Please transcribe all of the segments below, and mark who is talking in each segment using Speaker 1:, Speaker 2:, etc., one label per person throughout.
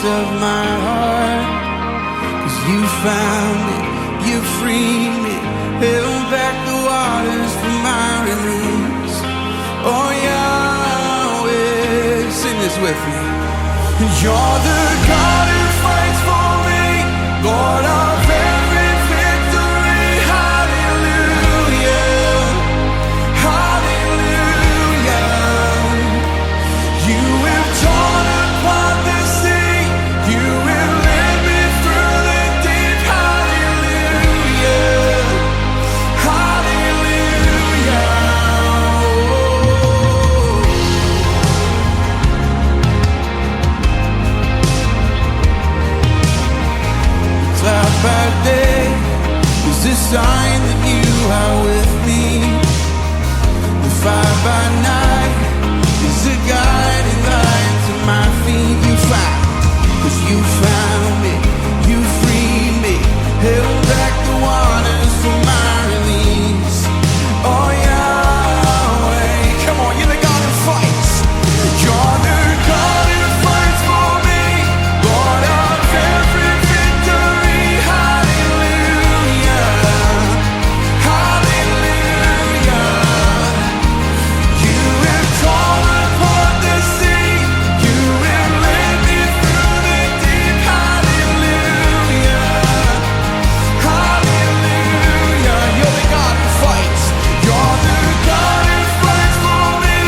Speaker 1: of my heart. 'Cause you found it, you freed me, held back the waters for my release. Oh Yahweh, sing this with me. You're the God who fights for me, Lord of every victory. Hallelujah, hallelujah. You have torn apart the sea, you have led me through the deep. Hallelujah, hallelujah. Cloud by day is the sign that you are with me. The fire by night is the guiding light to my feet. You found, 'cause you found me, you freed me, held back the waters for my release. Oh Yahweh, come on, you're the God who fights. You're the God who fights for me, Lord of every victory. Hallelujah, hallelujah. You have torn apart the sea, you have led me through the deep. Hallelujah, hallelujah. You're the God who fights. You're the God who fights for me,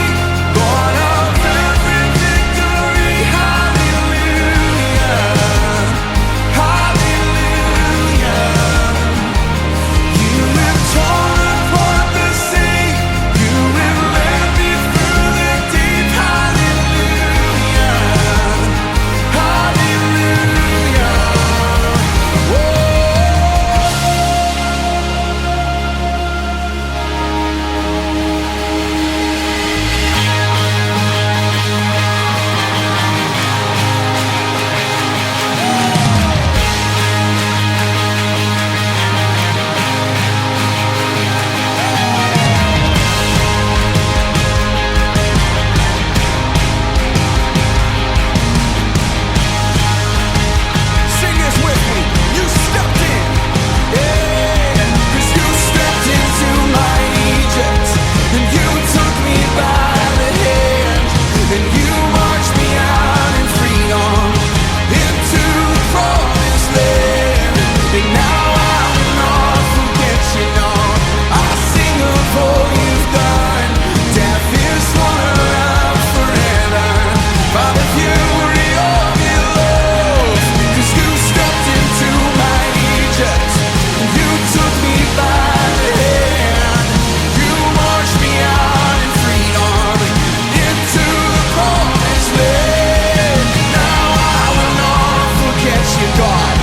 Speaker 1: Lord of every victory. Hallelujah, hallelujah. You have torn apart the sea, you have led me through the deep. Hallelujah, hallelujah. Sing this with me. You stepped in, yeah, 'cause you stepped into my Egypt, and you took me by the hand, and you marched me out in freedom into the promised land. And now I will not forget you, no. I sing of all you've done. Death is swallowed up forever by the fury of your love. 'Cause you stepped into my Egypt, and you took me by the hand. You marched me out in freedom into the promised land. Now I will not forget you, God.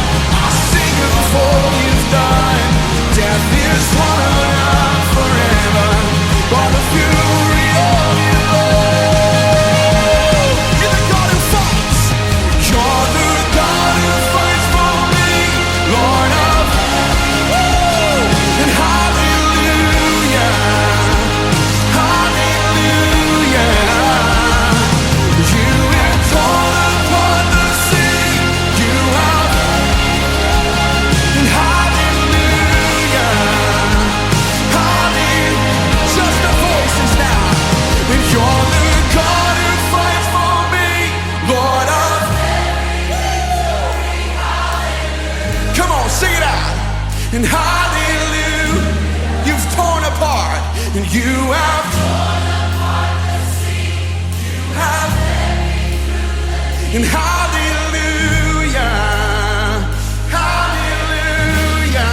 Speaker 1: I sing of all you've done. Death is swallowed up forever by the fury of your love. You're the God who fights. You're the God who fights for me, Lord of and hallelujah, hallelujah. You have torn apart the sea, you have, and hallelujah, hallelujah. Just the voices now. And you're the God who fights for me, Lord of. Come on, sing it out. And hallelujah, you've torn apart, and you have torn apart the sea. You have, and hallelujah, hallelujah.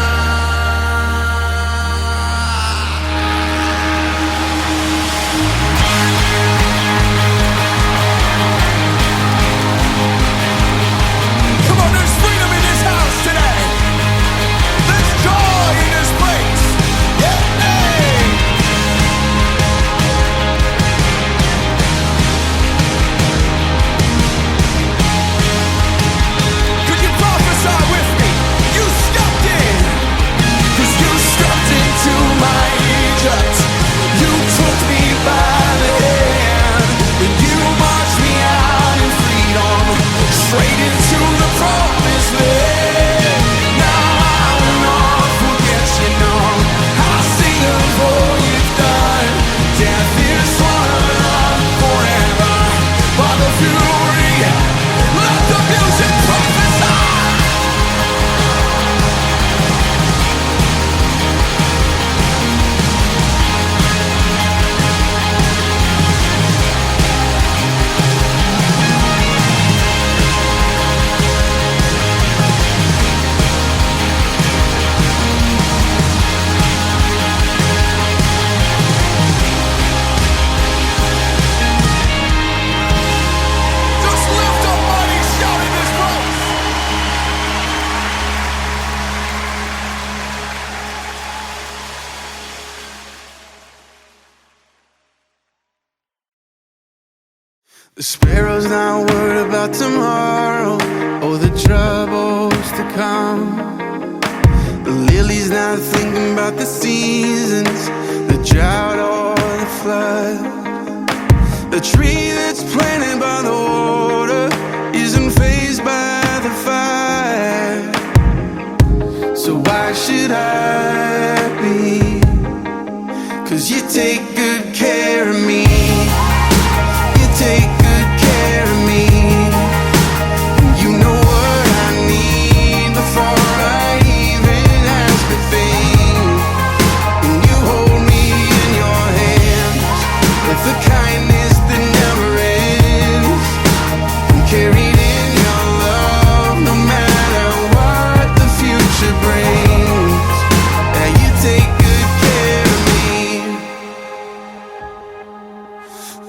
Speaker 1: Come on, there's freedom in this house today. There's joy in this place. Yeah, hey. The sparrow's not worried about tomorrow or the troubles to come. The lily's not thinking about the seasons, the drought or the flood. The tree that's planted by the water isn't fazed by the fire. So why should I be? 'Cause you take good care of me. You take good care of me. You know what I need before I even ask a thing. And you hold me in your hands with the kindness that never ends. I'm carried in your love no matter what the future brings. Yeah, you take good care of me.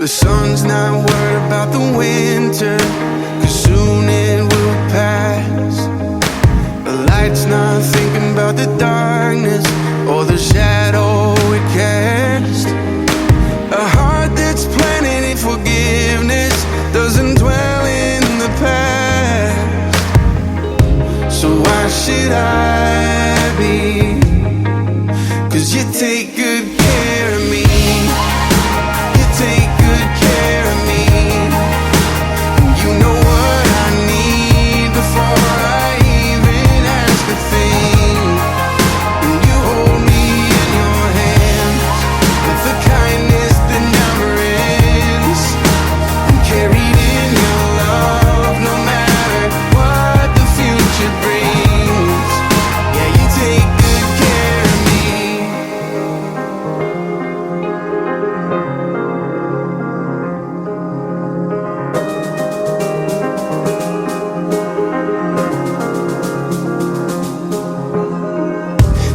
Speaker 1: The sun's not worried about the winter, 'cause soon it will pass. The light's not thinking about the darkness or the shadow it casts. A heart that's planted in forgiveness doesn't dwell in the past. So why should I be? 'Cause you take good care of me. You take good care of me. You know what I need before I even ask a thing. And you hold me in your hands with the kindness that never ends. I'm carried in your love no matter what the future brings. Yeah, you take good care of me.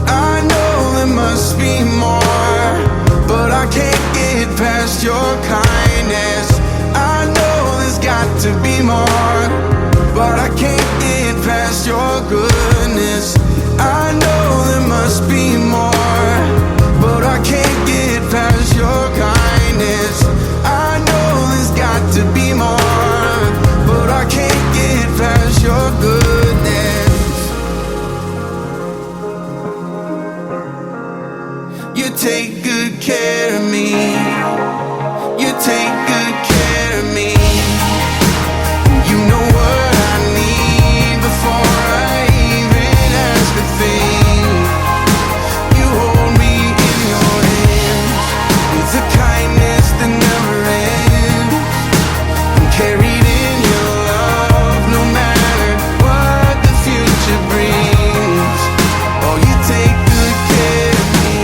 Speaker 1: I know there must be more, but I can't get past your kindness. I know there's got to be more, but I can't get past your goodness. I know there must be more, but I can't get past your kindness. I know there's got to be more, but I can't get past your goodness. You take good care of me. You take good care of me. You know what I need before I even ask a thing. You hold me in your hands with the kindness that never ends. I'm carried in your love no matter what the future brings. Oh, you take good care of me.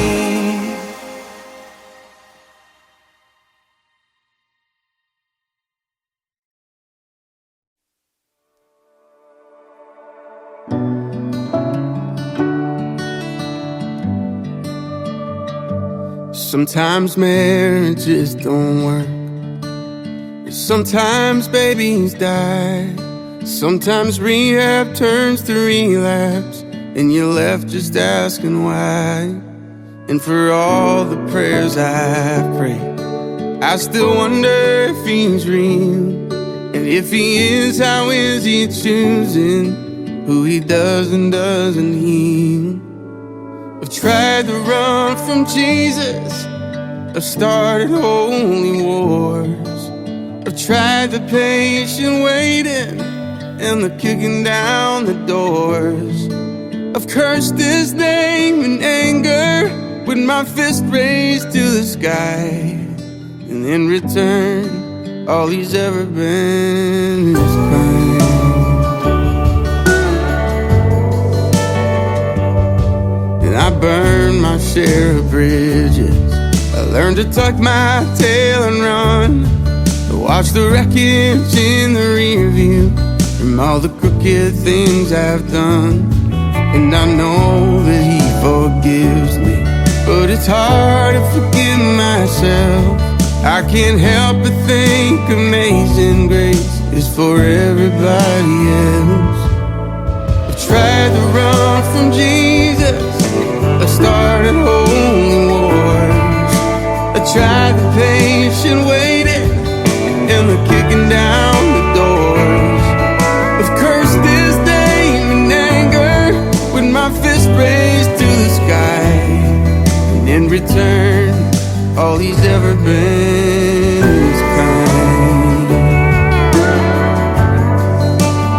Speaker 1: Sometimes marriages don't work. Sometimes babies die. Sometimes rehab turns to relapse, and you're left just asking why. And for all the prayers I've prayed, I still wonder if he's real. And if he is, how is he choosing who he does and doesn't heal? I've tried to run from Jesus. I've started holy wars. I've tried the patient waiting and the kicking down the doors. I've cursed his name in anger with my fist raised to the sky. And in return, all he's ever been is kind. And I burned my share of bridges. I learned to tuck my tail and run, to watch the wreckage in the rear view from all the crooked things I've done. And I know that he forgives me, but it's hard to forgive myself. I can't help but think amazing grace is for everybody else. I've tried to run from Jesus. I started holy wars. I tried the patient waiting and the kicking in return, all he's ever been is kind.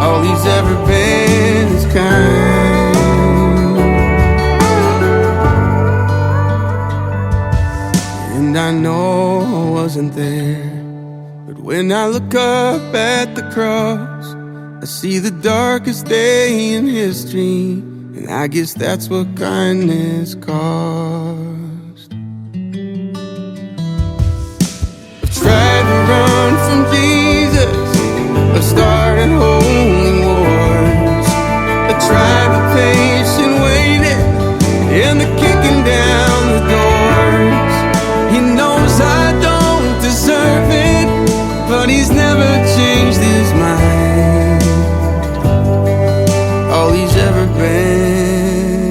Speaker 1: All he's ever been is kind. And I know I wasn't there, but when I look up at the cross, I see the darkest day in history, and I guess that's what kindness cost. I've tried to run from Jesus, I've started holy wars, I tried the patient waiting and the kicking down the doors. He knows I don't deserve it, but he's never changed his mind. All he's ever been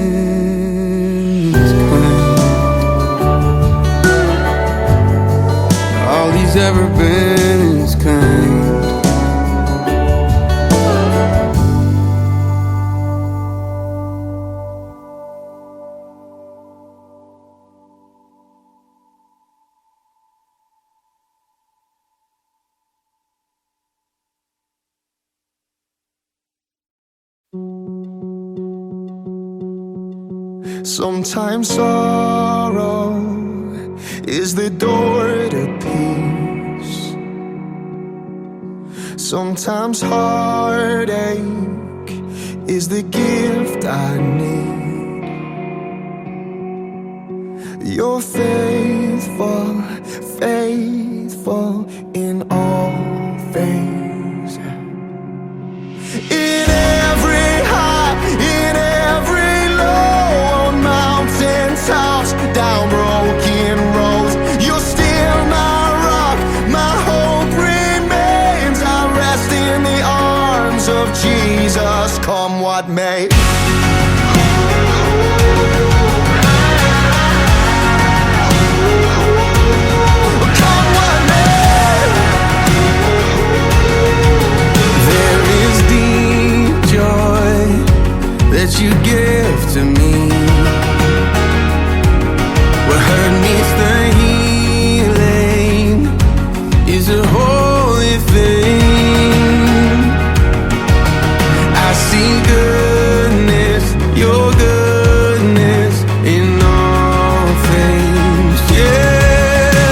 Speaker 1: is kind. All he's ever been is kind.
Speaker 2: Sometimes sorrow is the door to peace. Sometimes heartache is the gift I need. You're faithful, faithful in all things. In every high, in every low, mountaintops, down broken roads, you're still my rock, my hope remains. I rest in the arms of Jesus, come what may. Come what may.
Speaker 1: There is deep joy that you give to me, what hurt meets the healing is a holy thing. I see goodness, your goodness in all things, yeah.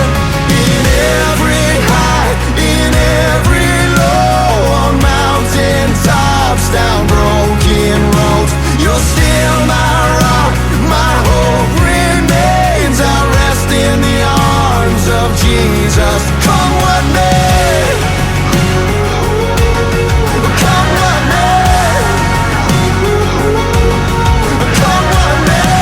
Speaker 2: In every high, in every low, on mountaintops, down broken roads, you're still my rock, my hope remains. I rest in the arms of Jesus, come what may. Come what may. Come what may.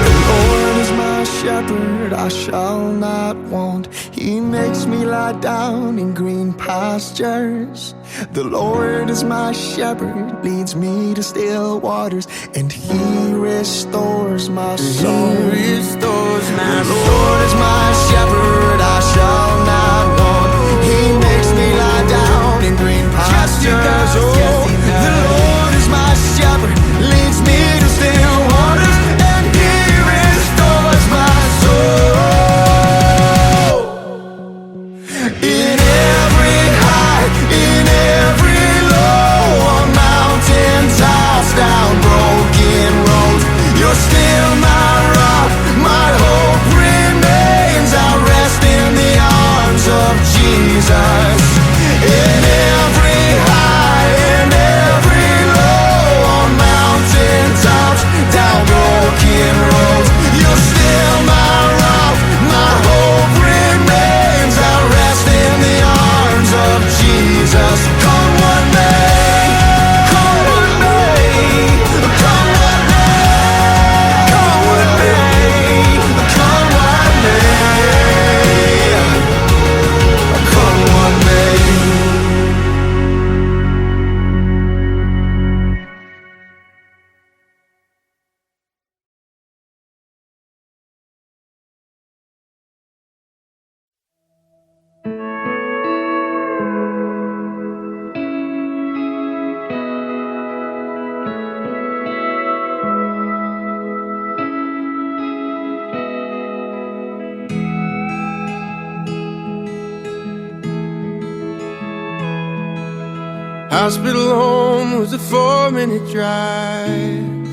Speaker 2: The Lord is my shepherd, I shall not want. He makes me lie down in green pastures. The Lord is my shepherd, leads me to still waters, and He restores my soul.
Speaker 1: He restores my
Speaker 2: The
Speaker 1: soul.
Speaker 2: Lord is my shepherd, I shall not want. He makes me lie down in green pastures. Oh, the Lord is my shepherd, leads me to still waters, and He restores my soul. In every high, in every low, on mountaintops, down broken roads, you're still my rock, my hope remains.
Speaker 1: Hospital home was a 4-minute drive.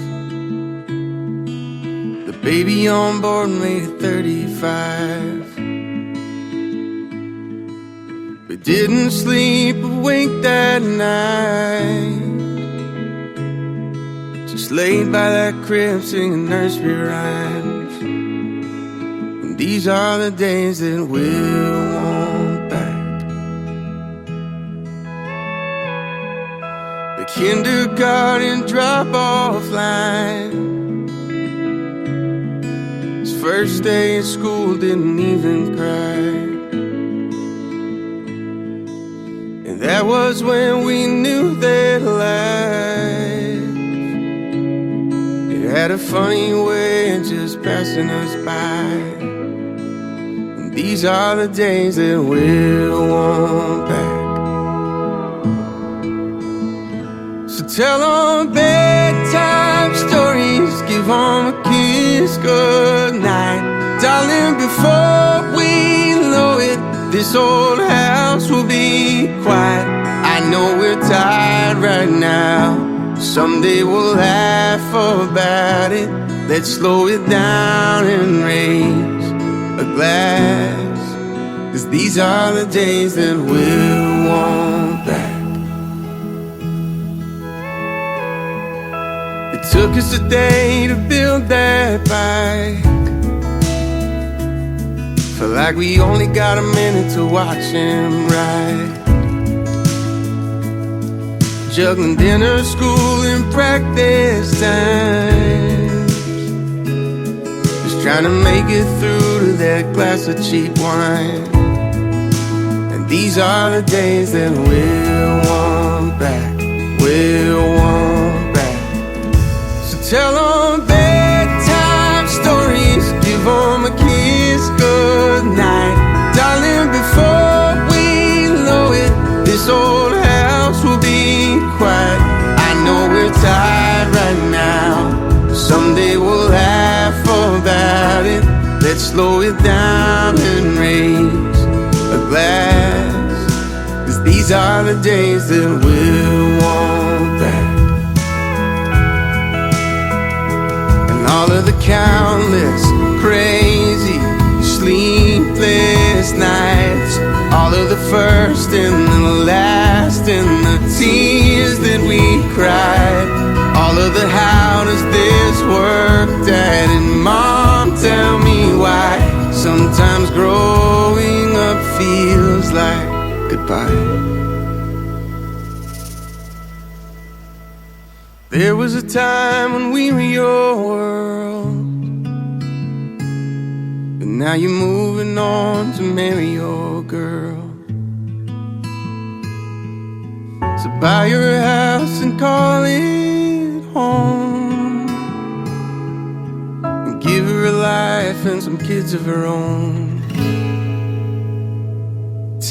Speaker 1: The baby on board made it 35. We didn't sleep a wink that night, just laid by that crib singing nursery rhymes. And these are the days that we'll want back. The kindergarten drop-off line, his first day at school didn't even cry. And that was when we knew that life, it had a funny way of just passing us by. And these are the days that we'll want back. So tell them bedtime stories, give them a kiss goodnight. Darling, before we know it, this old house will be quiet. I know we're tired right now, someday we'll laugh about it. Let's slow it down and raise a glass, 'cause these are the days that we'll want back. It took us a day to build that bike. Felt like we only got a minute to watch him ride. Juggling dinner, school, and practice times, just trying to make it through to that glass of cheap wine. And these are the days that we'll want back, we'll want back. So tell them bedtime stories, give them a kiss goodnight. Darling, before we know it, this old house will be quiet. I know we're tired right now, someday we'll laugh about it. Let's slow it down and raise a glass, 'cause these are the days that we'll want back. And all of the countless crazy sleepless nights, all of the first and the last, and the tears that we cried, all of the how does this work, Dad and Mom, tell me why. Sometimes growing up feels like goodbye. There was a time when we were your world, but now you're moving on to marry your girl. So buy your house and call it home, and give her a life and some kids of her own.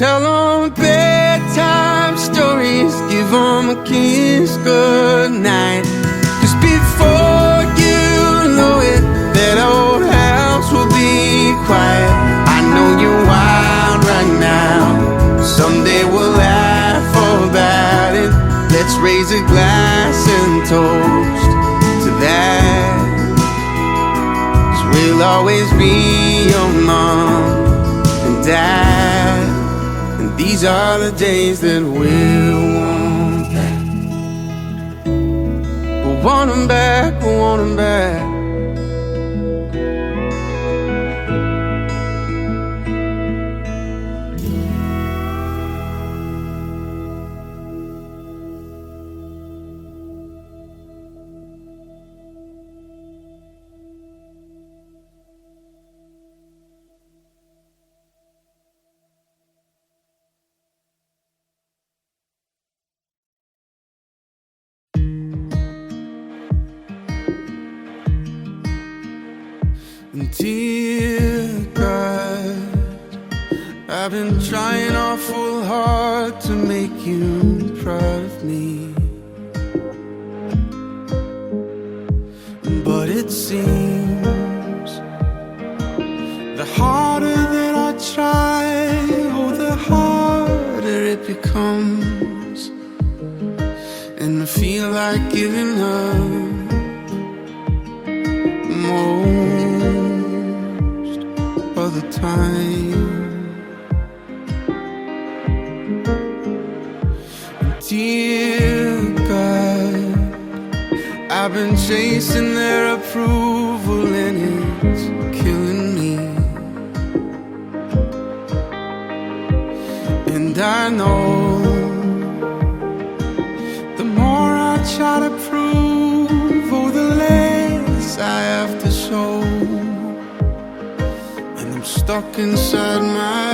Speaker 1: Tell them bedtime stories, give them a kiss goodnight, 'cause before you know it, that old house will be quiet. I know you're wild right now, someday we'll laugh about it. Let's raise a glass and toast to that, 'cause we'll always be your mom and dad. And these are the days that we'll want back. We'll want them back, we'll want them back. Dear God, I've been trying awful hard to make you proud of me, but it seems the harder that I try, oh, the harder it becomes. like giving up most of the time. Dear God, I've been chasing their approval and it's killing me. And I know the more I try to prove, oh, the less I have to show. And I'm stuck inside my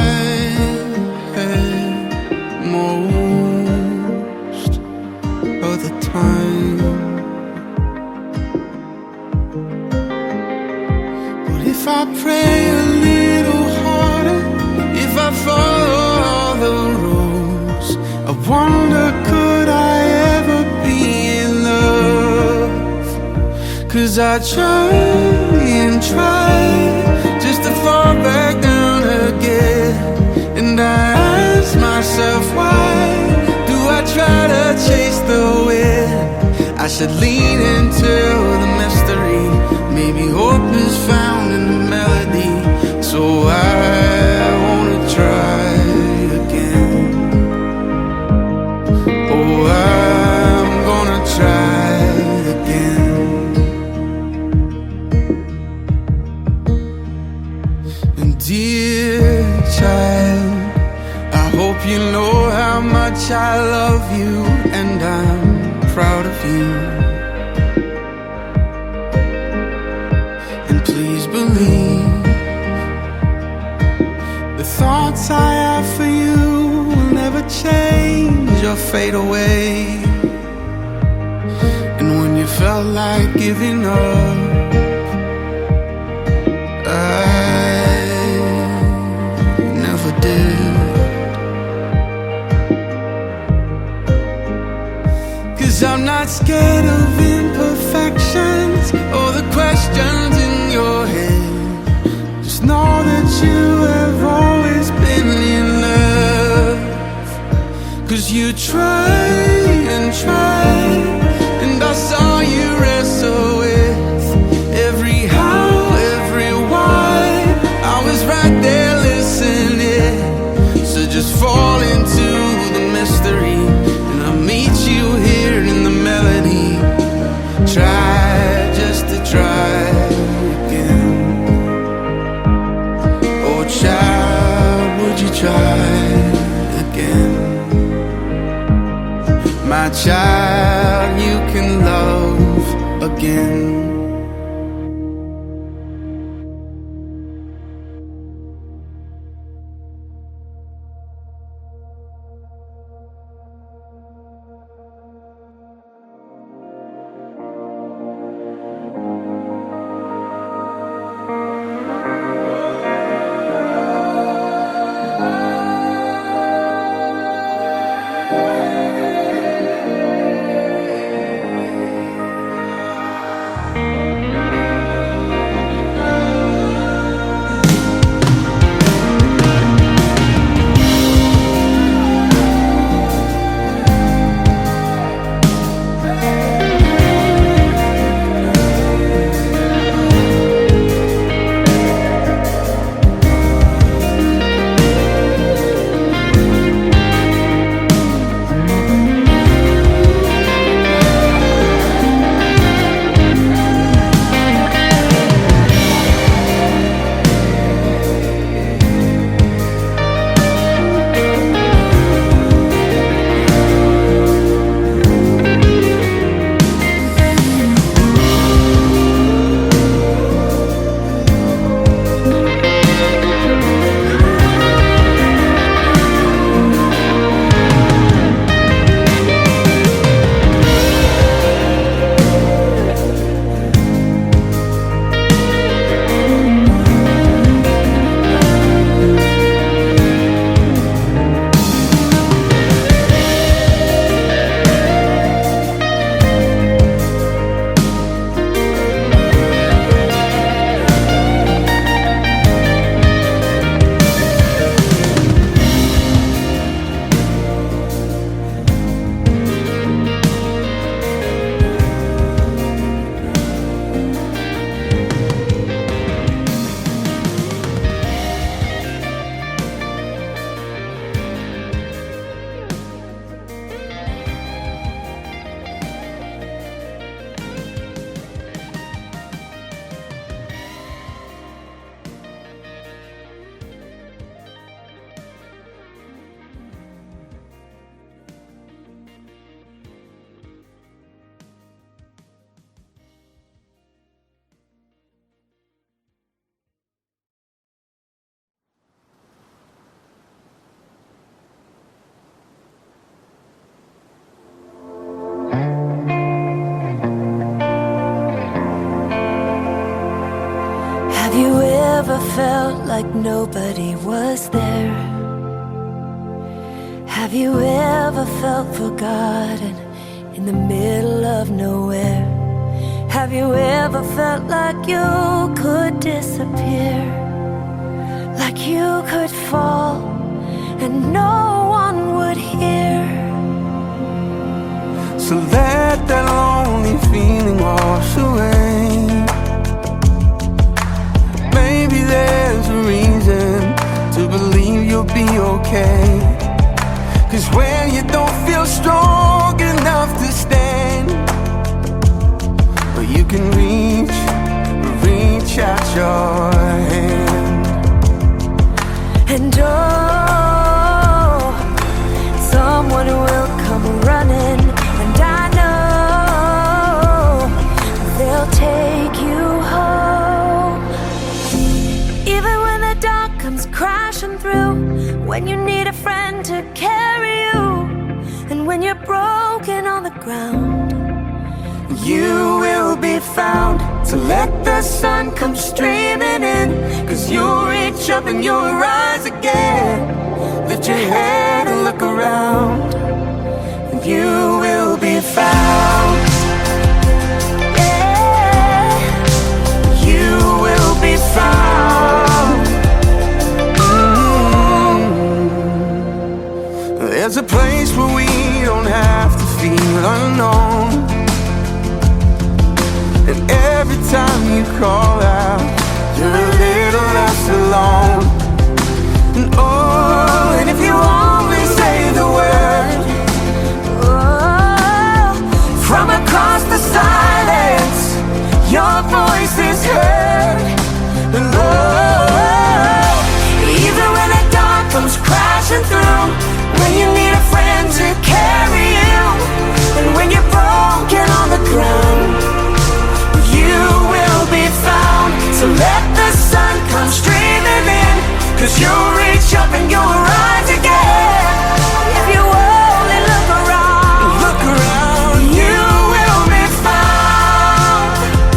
Speaker 1: head most of the time. But if I pray a little harder, if I follow all the rules, I wonder, could I ever be in love? 'Cause I try and try just to fall back down again. And I ask myself, why do I try to chase the wind? I should lean into the mystery. Maybe hope is found in the melody. So I wanna try again. Oh, I'm gonna try again. And dear child, I hope you know how much I love you, and I'm proud of you. And please believe the thoughts I have for you will never change or fade away. And when you felt like giving up, I never did. 'Cause I'm not scared of imperfections or the questions in your head. Just know that you have always been in love. 'Cause you try and try, and I saw you wrestle with
Speaker 3: ever felt like nobody was there? Have you ever felt forgotten in the middle of nowhere? Have you ever felt like you could disappear? Like you could fall and no one would hear?
Speaker 1: So let that lonely feeling wash away. Maybe there's a reason to believe you'll be okay. 'Cause when you don't feel strong enough to stand, well, you can reach out your hand.
Speaker 3: And oh, someone will come running, and I know they'll take you home. Even when the dark comes crashing through, when you need a friend to carry you, and when you're broken on the ground,
Speaker 1: You will be found. So let the sun come streaming in, 'cause you'll reach up and you'll rise again. Lift your head and look around, and you will be found.
Speaker 3: yeah,
Speaker 1: You will be found. There's a place where we don't have to feel unknown. And every time you call out, you're a little less alone. And oh, and if you only say the word,
Speaker 3: oh,
Speaker 1: from across the silence, your voice is heard. And oh, even when the dark comes crashing through, when you need a friend to carry you, and when you're broken on the ground, you will be found. So let the sun come streaming in, 'cause you'll reach up and you'll rise again.
Speaker 3: if you only look around,
Speaker 1: You will be found.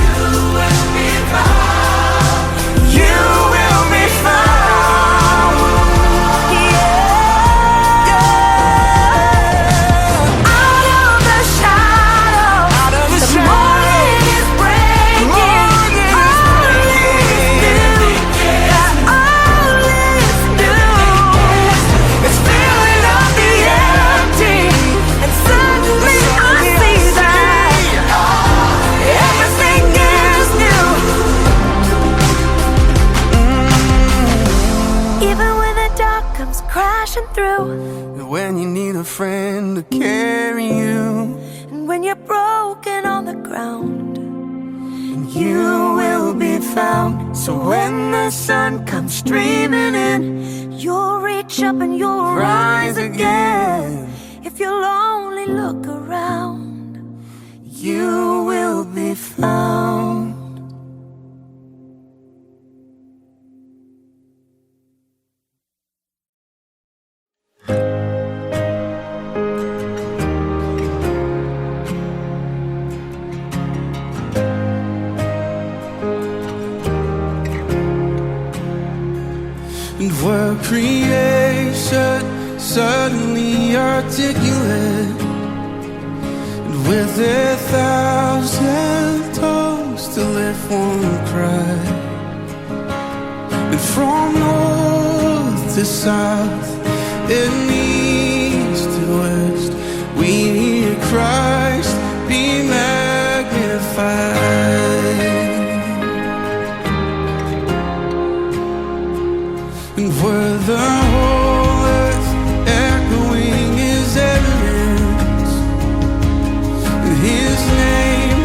Speaker 1: You will be found. You will be found.
Speaker 3: yeah, out of the shadow,
Speaker 1: Out of the
Speaker 3: the
Speaker 1: shadow.
Speaker 3: morning is breaking.
Speaker 1: Morning is It's filling up the empty,
Speaker 3: And suddenly I see that
Speaker 1: everything is new.
Speaker 3: even when the dark comes crashing through,
Speaker 1: When you need a friend to carry you,
Speaker 3: and when you're broken on the ground,
Speaker 1: you will be found. So when the sun comes streaming in,
Speaker 3: you'll reach up and you'll
Speaker 1: rise again.
Speaker 3: If you'll only look around,
Speaker 1: You will be found. And we're creation suddenly articulate, and with 1,000 tongues to lift one cry. And from north to south and east to west, we hear Christ be magnified. And where the whole earth echoing His evidence, and His name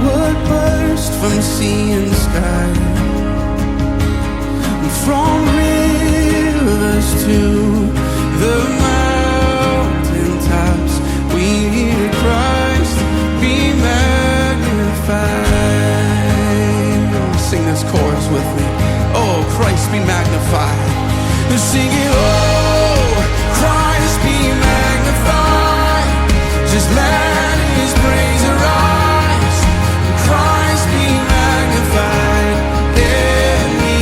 Speaker 1: would burst from sea and sky. And from rivers to the mountain tops, we hear Christ be magnified. Sing this chorus with me. Oh, Christ be magnified. And sing it, oh, Christ be magnified. Just let His praise arise. Christ be magnified in me.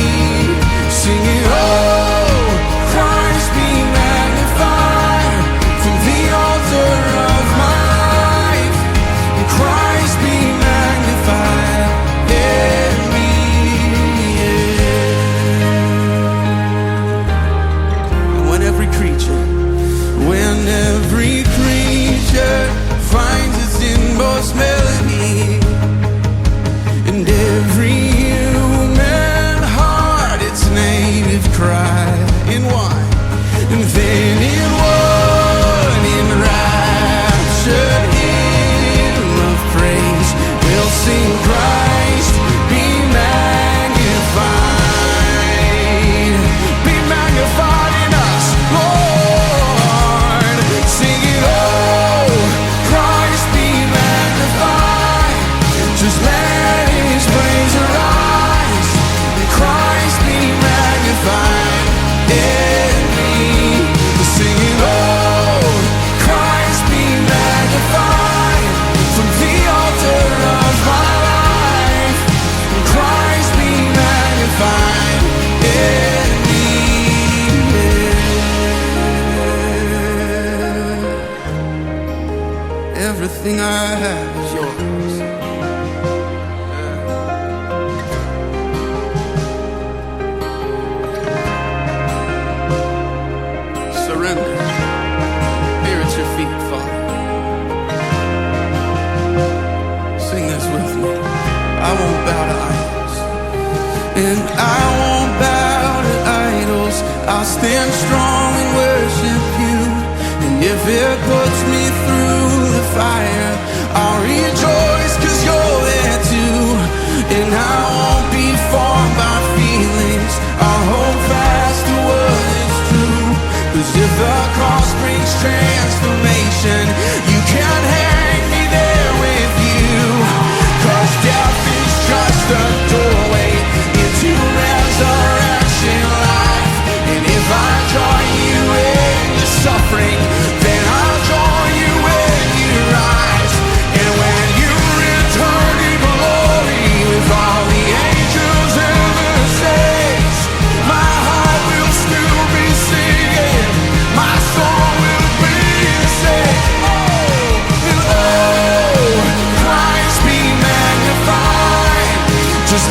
Speaker 1: everything I have is yours. Surrender. Here at your feet, Father. Sing this with me. I won't bow to idols, and I won't bow to idols. I'll stand strong and worship you. And if it puts me through the fire, I'll rejoice 'cause you're there too. And I won't be formed by feelings. I'll hold fast to what is true. 'Cause if the cross brings transformation, you can hang me there with you. 'Cause death is just a doorway into resurrection life. And if I join you in the suffering, then I'll join you when you rise. And when you return in glory with all the angels and the saints, my heart will still be singing, my soul will be saved. Oh, Christ be magnified. Just